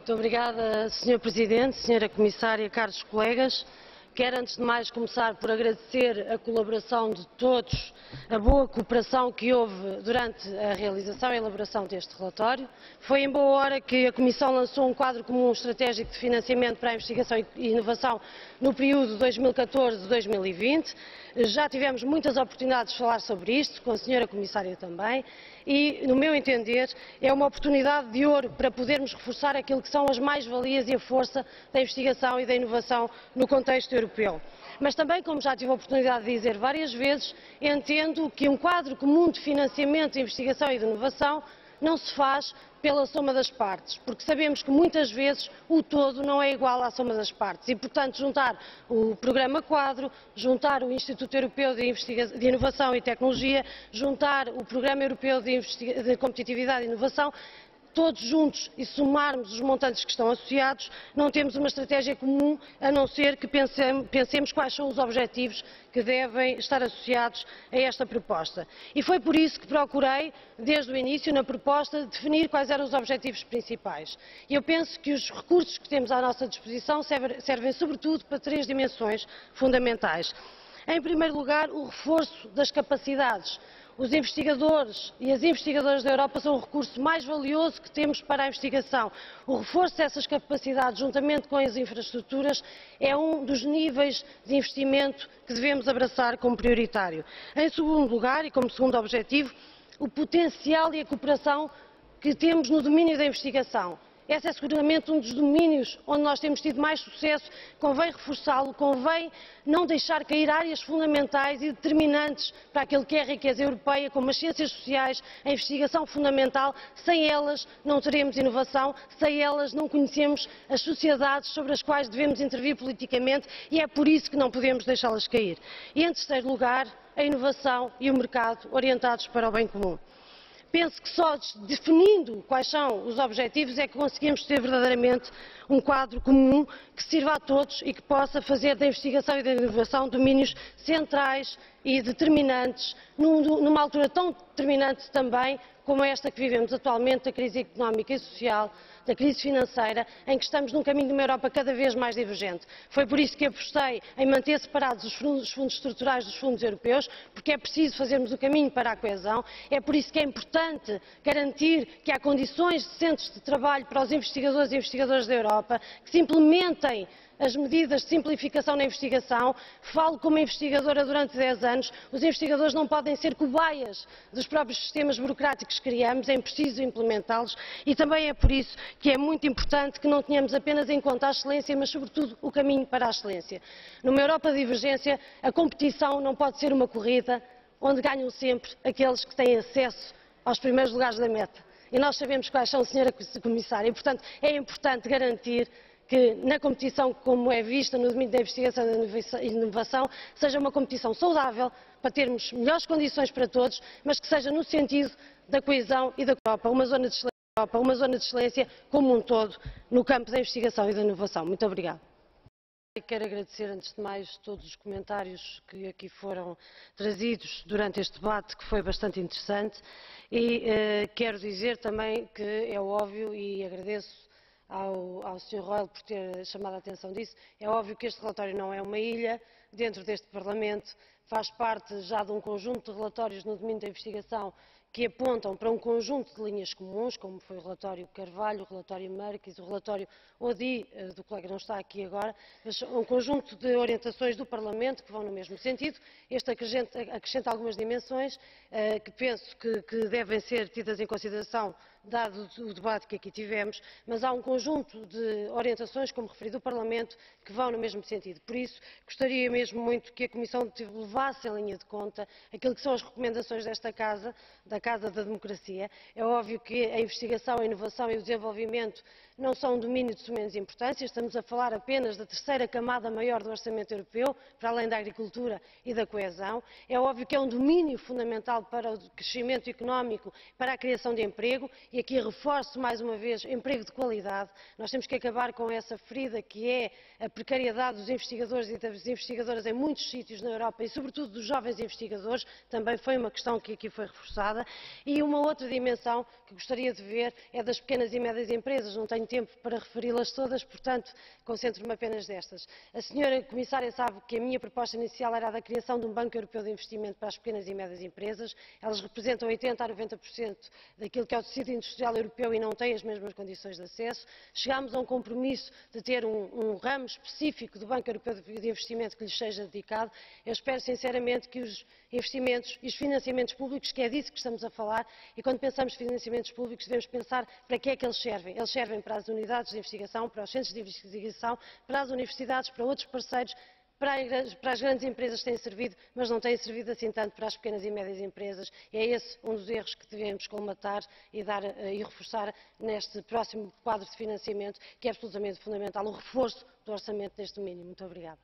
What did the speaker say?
Muito obrigada, Sr. Presidente, Sra. Comissária, caros colegas. Quero, antes de mais, começar por agradecer a colaboração de todos, a boa cooperação que houve durante a realização e elaboração deste relatório. Foi em boa hora que a Comissão lançou um quadro comum estratégico de financiamento para a investigação e inovação no período 2014-2020. Já tivemos muitas oportunidades de falar sobre isto, com a Sra. Comissária também, e, no meu entender, é uma oportunidade de ouro para podermos reforçar aquilo que são as mais-valias e a força da investigação e da inovação no contexto europeu. Mas também, como já tive a oportunidade de dizer várias vezes, entendo que um quadro comum de financiamento de investigação e de inovação não se faz pela soma das partes, porque sabemos que muitas vezes o todo não é igual à soma das partes e, portanto, juntar o Programa Quadro, juntar o Instituto Europeu de Inovação e Tecnologia, juntar o Programa Europeu de Competitividade e Inovação, todos juntos, e somarmos os montantes que estão associados, não temos uma estratégia comum, a não ser que pensemos quais são os objetivos que devem estar associados a esta proposta. E foi por isso que procurei, desde o início, na proposta, definir quais eram os objetivos principais. E eu penso que os recursos que temos à nossa disposição servem sobretudo para três dimensões fundamentais. Em primeiro lugar, o reforço das capacidades. Os investigadores e as investigadoras da Europa são o recurso mais valioso que temos para a investigação. O reforço dessas capacidades, juntamente com as infraestruturas, é um dos níveis de investimento que devemos abraçar como prioritário. Em segundo lugar, e como segundo objetivo, o potencial e a cooperação que temos no domínio da investigação. Esse é seguramente um dos domínios onde nós temos tido mais sucesso. Convém reforçá-lo, convém não deixar cair áreas fundamentais e determinantes para aquilo que é a riqueza europeia, como as ciências sociais, a investigação fundamental. Sem elas não teremos inovação, sem elas não conhecemos as sociedades sobre as quais devemos intervir politicamente e é por isso que não podemos deixá-las cair. E, em terceiro lugar, a inovação e o mercado orientados para o bem comum. Penso que só definindo quais são os objetivos é que conseguimos ter verdadeiramente um quadro comum que sirva a todos e que possa fazer da investigação e da inovação domínios centrais e determinantes, numa altura tão determinante também como esta que vivemos atualmente, da crise económica e social, da crise financeira, em que estamos num caminho de uma Europa cada vez mais divergente. Foi por isso que apostei em manter separados os fundos estruturais dos fundos europeus, porque é preciso fazermos o caminho para a coesão, é por isso que é importante garantir que há condições decentes de trabalho para os investigadores e investigadoras da Europa, que se implementem as medidas de simplificação na investigação. Falo como investigadora durante 10 anos, os investigadores não podem ser cobaias dos próprios sistemas burocráticos que criamos, é preciso implementá-los e também é por isso que é muito importante que não tenhamos apenas em conta a excelência, mas sobretudo o caminho para a excelência. Numa Europa de divergência, a competição não pode ser uma corrida onde ganham sempre aqueles que têm acesso aos primeiros lugares da meta. E nós sabemos quais são, Sra. Comissária, e portanto é importante garantir que na competição, como é vista no domínio da investigação e da inovação, seja uma competição saudável, para termos melhores condições para todos, mas que seja no sentido da coesão e da Europa, uma zona de excelência como um todo no campo da investigação e da inovação. Muito obrigada. Quero agradecer, antes de mais, todos os comentários que aqui foram trazidos durante este debate, que foi bastante interessante, e quero dizer também que é óbvio, e agradeço ao Sr. Reul por ter chamado a atenção disso, é óbvio que este relatório não é uma ilha dentro deste Parlamento, faz parte já de um conjunto de relatórios no domínio da investigação que apontam para um conjunto de linhas comuns, como foi o relatório Carvalho, o relatório Merkis, o relatório Audy, do colega não está aqui agora, mas um conjunto de orientações do Parlamento que vão no mesmo sentido. Este acrescenta algumas dimensões que penso que devem ser tidas em consideração, dado o debate que aqui tivemos, mas há um conjunto de orientações, como referi, do Parlamento, que vão no mesmo sentido. Por isso, gostaria mesmo muito que a Comissão levasse em linha de conta aquilo que são as recomendações desta Casa, da Casa da Democracia. É óbvio que a investigação, a inovação e o desenvolvimento não são um domínio de sumenos importância, estamos a falar apenas da terceira camada maior do orçamento europeu, para além da agricultura e da coesão. É óbvio que é um domínio fundamental para o crescimento económico, para a criação de emprego e aqui reforço mais uma vez, emprego de qualidade. Nós temos que acabar com essa ferida que é a precariedade dos investigadores e das investigadoras em muitos sítios na Europa e, sobretudo, dos jovens investigadores. Também foi uma questão que aqui foi reforçada. E uma outra dimensão que gostaria de ver é das pequenas e médias empresas. Não tenho tempo para referi-las todas, portanto, concentro-me apenas destas. A senhora Comissária sabe que a minha proposta inicial era a da criação de um Banco Europeu de Investimento para as pequenas e médias empresas. Elas representam 80% a 90% daquilo que é o tecido industrial europeu e não têm as mesmas condições de acesso. Chegámos a um compromisso de ter um ramo específico do Banco Europeu de Investimento que lhes seja dedicado. Eu espero sinceramente que os investimentos e os financiamentos públicos, que é disso que estamos a falar, e quando pensamos em financiamentos públicos devemos pensar para que é que eles servem. Eles servem para as unidades de investigação, para os centros de investigação, para as universidades, para outros parceiros, para as grandes empresas têm servido, mas não têm servido assim tanto para as pequenas e médias empresas. E é esse um dos erros que devemos colmatar e reforçar neste próximo quadro de financiamento, que é absolutamente fundamental, o reforço do orçamento deste domínio. Muito obrigada.